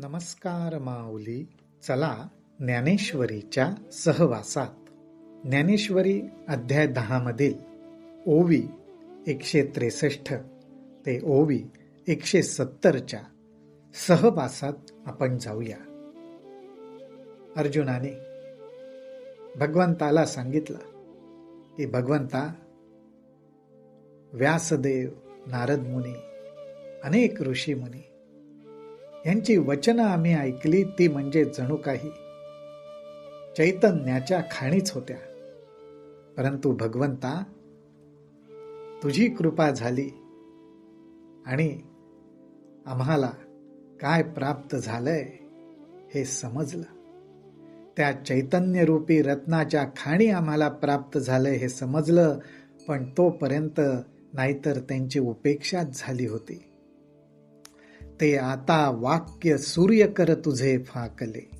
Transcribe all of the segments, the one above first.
नमस्कार माऊली. चला ज्ञानेश्वरीच्या सहवासात. ज्ञानेश्वरी अध्याय 10 मधील ओवी 163 ते ओवी 170च्या सहवासात आपण जाऊया. अर्जुनाने भगवंताला सांगितलं की भगवंता, व्यासदेव, नारद मुनी, अनेक ऋषी मुनी यांची वचनं आम्ही ऐकली, ती म्हणजे जणू काही चैतन्याच्या खाणीच होत्या. परंतु भगवंता, तुझी कृपा झाली आणि आम्हाला काय प्राप्त झालंय हे समजलं. त्या चैतन्यरूपी रत्नाच्या खाणी आम्हाला प्राप्त झालंय हे समजलं, पण तोपर्यंत नाहीतर त्यांची उपेक्षाच झाली होती. ते आता वाक्य सूर्य कर तुझे फाकले.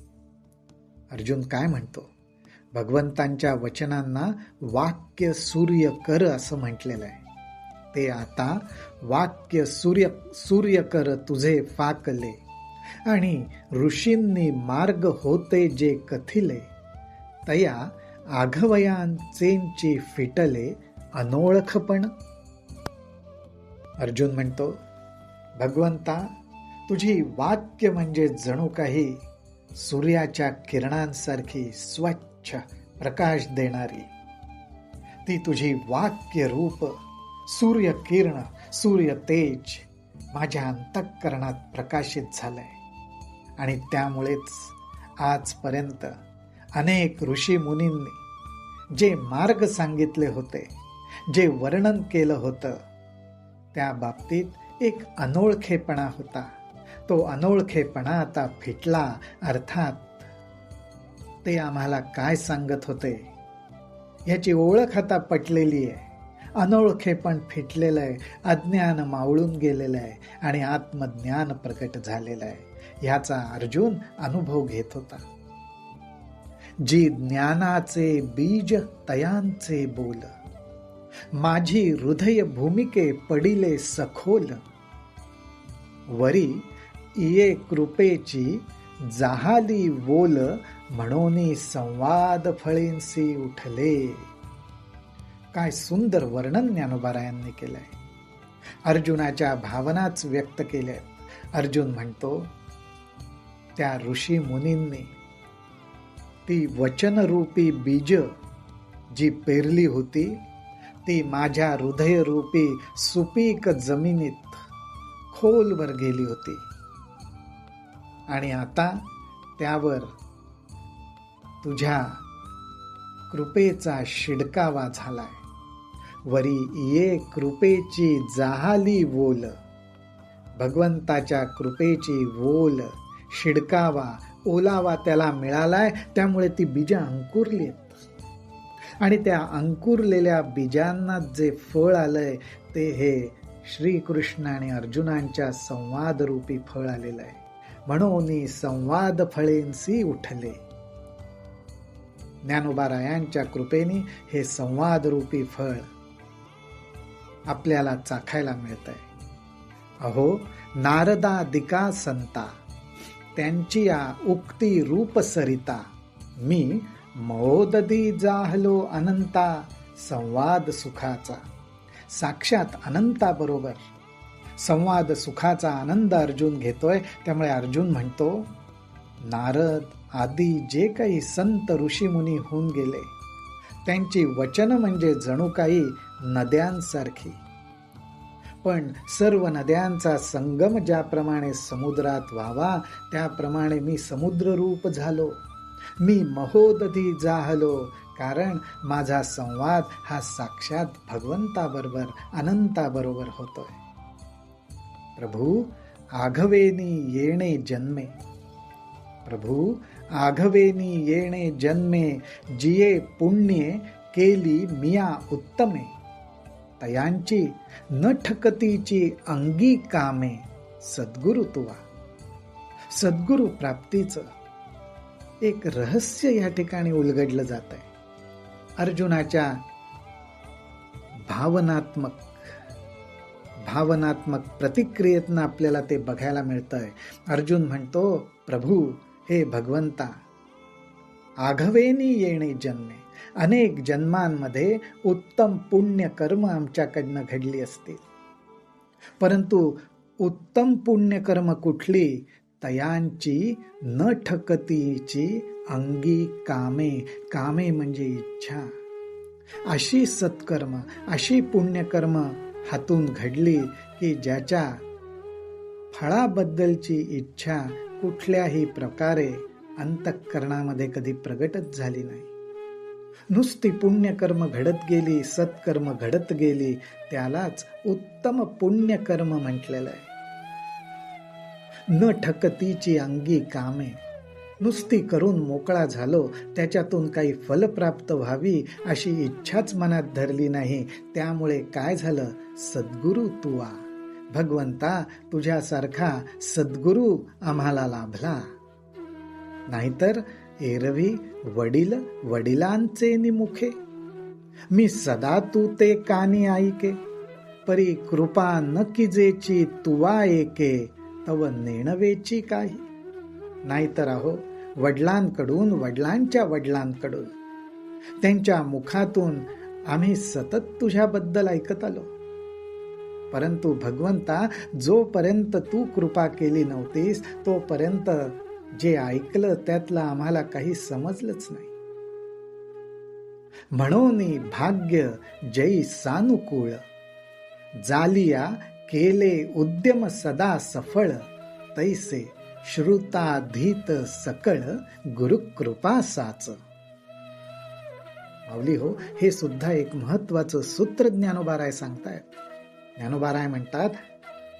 अर्जुन काय म्हणतो? भगवंतांच्या वचनांना वाक्य सूर्य कर असं म्हटलेलं आहे. ते आता वाक्य सूर्य कर तुझे फाकले, आणि ऋषींनी मार्ग होते जे कथिले, तया आघवयांचेंची फिटले अनोळखपण. अर्जुन म्हणतो, भगवंता, तुझी वाक्य म्हणजे जणू काही सूर्याच्या किरणांसारखी स्वच्छ प्रकाश देणारी. ती तुझी वाक्य रूप सूर्य किरण, सूर्य तेज माझ्या अंतःकरणात प्रकाशित झालंय. आणि त्यामुळेच आजपर्यंत अनेक ऋषी मुनींनी जे मार्ग सांगितले होते, जे वर्णन केलं होतं, त्या बाबतीत एक अनोळखेपणा होता. तो अनोळखेपणा आता फिटला. अर्थात ते आम्हाला काय सांगत होते याची ओळख आता पटलेली आहे. अनोळखेपण फिटलेलं आहे, अज्ञान मावळून गेलेलं आहे आणि आत्मज्ञान प्रकट झालेलं आहे. ह्याचा अर्जुन अनुभव घेत होता. जी ज्ञानाचे बीज तयांचे बोल, माझी हृदय भूमिके पडिले सखोल. वरी इये कृपेची जाहाली वोल, म्हणून संवाद फळींसी उठले. काय सुंदर वर्णन ज्ञानोबारायांनी केलंय. अर्जुनाच्या भावनाच व्यक्त केल्या. अर्जुन म्हणतो, त्या ऋषी मुनींनी ती वचनरूपी बीज जी पेरली होती, ती माझ्या हृदयरूपी सुपीक जमिनीत खोलवर गेली होती. आणि आता त्यावर तुझ्या कृपेचा शिडकावा झालाय. वरी ये कृपेची जाहाली वोल, भगवंताच्या कृपेची वोल, शिडकावा, ओलावा त्याला मिळालाय. त्यामुळे ती बीजं अंकुरलीत, आणि त्या अंकुरलेल्या बीजांना जे फळ आलंय ते हे श्रीकृष्ण आणि अर्जुनांच्या संवाद रूपी फळ आलेलं आहे. म्हणून संवाद फळेंसी उठले. ज्ञानोबारायांच्या कृपेने हे संवाद रूपी फळ आपल्याला चाखायला मिळत आहे. अहो, नारदादिका संता, त्यांची या उक्ती रूप सरिता, मी महोदधी जाहलो अनंता संवाद सुखाचा. साक्षात अनंताबरोबर संवाद सुखाचा आनंद अर्जुन घेतोय. त्यामुळे अर्जुन म्हणतो, नारद आदी जे काही संत ऋषीमुनी होऊन गेले, त्यांची वचन म्हणजे जणू काही नद्यांसारखी. पण सर्व नद्यांचा संगम ज्याप्रमाणे समुद्रात व्हावा, त्याप्रमाणे मी समुद्ररूप झालो. मी महोदधी जाहलो, कारण माझा संवाद हा साक्षात भगवंताबरोबर, अनंताबरोबर होतोय. प्रभू आघवेनी येणे जन्मे, प्रभू आघवेनी येणे जन्मे, जिये पुण्ये केली मिया उत्तमे, तयांची न ठकतीची अंगी कामे, सद्गुरु तुवा. सद्गुरु प्राप्तीचं एक रहस्य या ठिकाणी उलगडलं जात आहे. अर्जुनाच्या भावनात्मक प्रतिक्रियेतनं आपल्याला ते बघायला मिळतंय. अर्जुन म्हणतो, प्रभू हे भगवंता, आघवेनी येणे जन्मे, अनेक जन्मांमध्ये उत्तम पुण्य कर्म आमच्याकडनं घडली असतील, परंतु उत्तम पुण्यकर्म कुठली, तयांची न ठकतीची अंगी कामे, कामे म्हणजे इच्छा, अशी सत्कर्म, अशी पुण्यकर्म हातून घडली की ज्याच्या फळाबद्दलची इच्छा कुठल्याही प्रकारे अंतःकरणामध्ये कधी प्रगटच झाली नाही. नुसती पुण्यकर्म घडत गेली, सत्कर्म घडत गेली, त्यालाच उत्तम पुण्यकर्म म्हटलेलं आहे. न ठकतीची अंगी कामे, नुसती करून मोकळा झालो, त्याच्यातून काही फल प्राप्त व्हावी अशी इच्छाच मनात धरली नाही. त्यामुळे काय झालं, सद्गुरू तुवा, भगवंता तुझ्यासारखा सद्गुरू आम्हाला लाभला. नाहीतर एरवी वडील वडिलांचे निमुखे, मी सदा तू ते कानी ऐके, परी कृपा न किजेची तुवा एके, तव नेणवेची काही. नाहीतर अहो, वडिलांकडून, वडिलांच्या वडिलांकडून, त्यांच्या मुखातून आम्ही सतत तुझ्याबद्दल ऐकत आलो, परंतु भगवंता जोपर्यंत तू कृपा केली नव्हतीस तोपर्यंत जे ऐकलं त्यातलं आम्हाला काही समजलंच नाही. म्हणून भाग्य जै सानुकूळ, जालिया केले उद्यम सदा सफळ, तैसे श्रुताधीत सकळ गुरुकृपा साच. माऊली हो, हे सुद्धा एक महत्वाचं सूत्र ज्ञानोबाराय सांगतायत. ज्ञानोबाराय म्हणतात,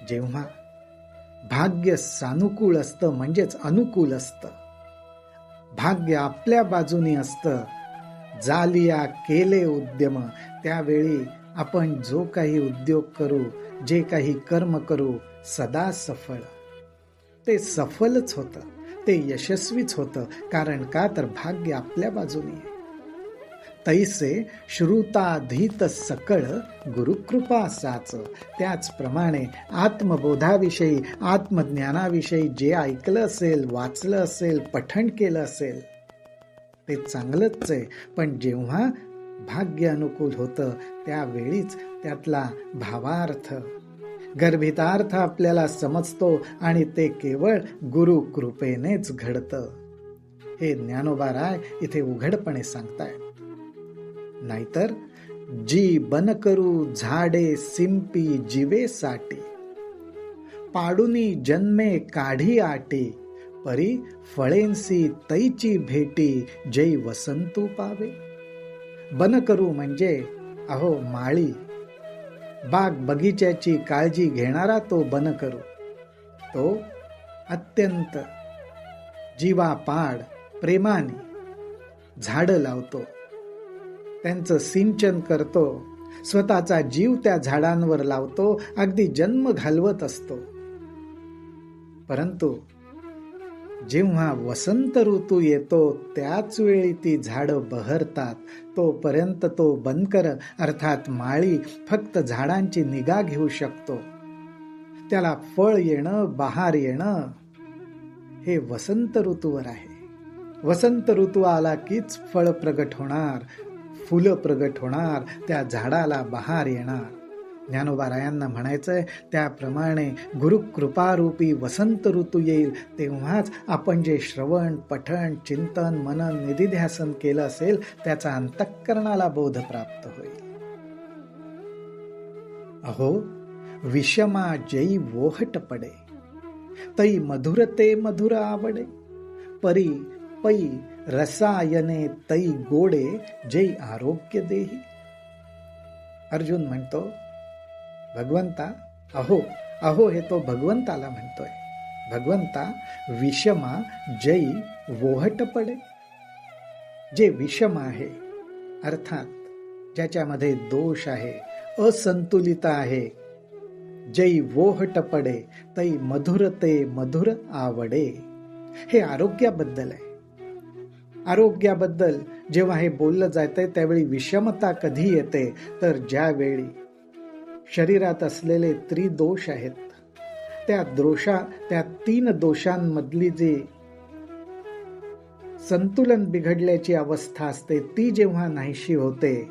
जेव्हा भाग्य सानुकूल असतं म्हणजेच अनुकूल असतं, भाग्य आपल्या बाजूनी असतं, जालिया केले उद्यम, त्यावेळी आपण जो काही उद्योग करू, जे काही कर्म करू, सदा सफळ, ते सफलच होतं, ते यशस्वीच होतं. कारण का, तर भाग्य आपल्या बाजूनी आहे. तैसे श्रुताधीत सकळ गुरुकृपा साच. त्याचप्रमाणे आत्मबोधाविषयी, आत्मज्ञानाविषयी जे ऐकलं असेल, वाचलं असेल, पठण केलं असेल, ते चांगलंच आहे, पण जेव्हा भाग्य अनुकूल होतं त्यावेळीच त्यातला भावार्थ, गर्भितार्थ आपल्याला समजतो आणि ते केवळ गुरु कृपेनेच घडतं. हे ज्ञानोबाराय इथे उघडपणे सांगतायत. नाहीतर जी बन करू झाडे सिंपी जीवे साठी, पाडुनी जन्मे काढी आटी, परी फळेंसी तैची भेटी, जै वसंतू पावे. बन करू म्हणजे अहो माळी, बाग बगीच्याची काळजी घेणारा तो बन करू. तो अत्यंत जीवापाड प्रेमाने झाडं लावतो, त्यांचं सिंचन करतो, स्वतःचा जीव त्या झाडांवर लावतो, अगदी जन्म घालवत असतो. परंतु जेव्हा वसंत ऋतू येतो त्याच वेळी ती झाडं बहरतात. तोपर्यंत तो बनकर अर्थात माळी फक्त झाडांची निगा घेऊ शकतो. त्याला फळ येणं, बहार येणं हे वसंत ऋतूवर आहे. वसंत ऋतू आला कीच फळ प्रगट होणार, फुलं प्रगट होणार, त्या झाडाला बहार येणार. ज्ञानोबारायांना म्हणायचंय, त्याप्रमाणे गुरुकृपारूपी वसंत ऋतू येईल तेव्हाच आपण जे श्रवण, पठण, चिंतन, मनन, निधिध्यासन केलं असेल त्याचा अंतःकरणाला बोध प्राप्त होईल. अहो विषमा जै वोहट पडे, तै मधुरते मधुर आवडे, परी पै रसायने तै गोडे, जै आरोग्य देही. अर्जुन म्हणतो, भगवंता अहो, अहो हे तो भगवंताला म्हणतोय. भगवंता विषमा जै वोहट पडे, जे विषम आहे अर्थात ज्याच्यामध्ये दोष आहे, असंतुलित आहे, जै वोहट पडे तै मधुरते मधुर आवडे. हे आरोग्याबद्दल आहे. आरोग्याबद्दल जेव्हा हे बोललं जातंय त्यावेळी विषमता कधी येते, तर ज्यावेळी शरीरात असलेले त्रिदोष आहेत, त्या 3 दोषांमधली जी संतुलन बिघडल्याची अवस्था असते ती जेव्हा नाहीशी होते,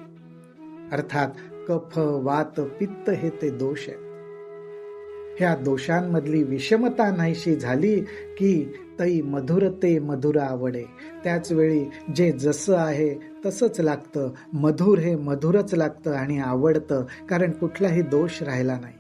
अर्थात कफ वात पित्त हे ते दोष आहेत, ह्या दोषांमधली विषमता नाहीशी झाली की तई मधुरते मधुर आवडे. त्याच वेळी जे जसं आहे तसंच लागतं, मधुर हे मधुरच लागतं आणि आवडतं, कारण कुठलाही दोष राहिला नाही.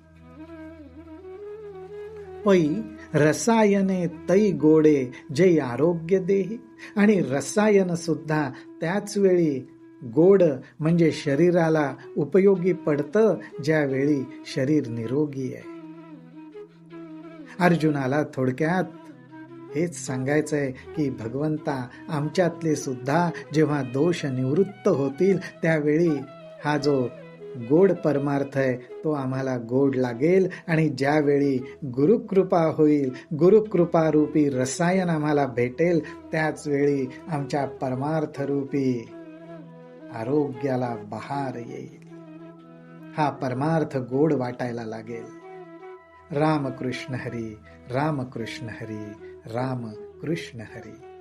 पै रसायने तै गोडे जे आरोग्य देही. आणि रसायन सुद्धा त्याच वेळी गोड म्हणजे शरीराला उपयोगी पडतं ज्यावेळी शरीर निरोगी आहे. अर्जुनाला थोडक्यात हेच सांगायचंय की भगवंता, आमच्यातले सुद्धा जेव्हा दोष निवृत्त होतील त्यावेळी हा जो गोड परमार्थ आहे तो आम्हाला गोड लागेल. आणि ज्यावेळी गुरुकृपा होईल, गुरुकृपा रूपी रसायन आम्हाला भेटेल, त्याच वेळी आमच्या परमार्थ रूपी आरोग्याला बहार येईल. हा परमार्थ गोड वाटायला लागेल. रामकृष्ण हरी, रामकृष्ण हरी, रामकृष्ण हरी.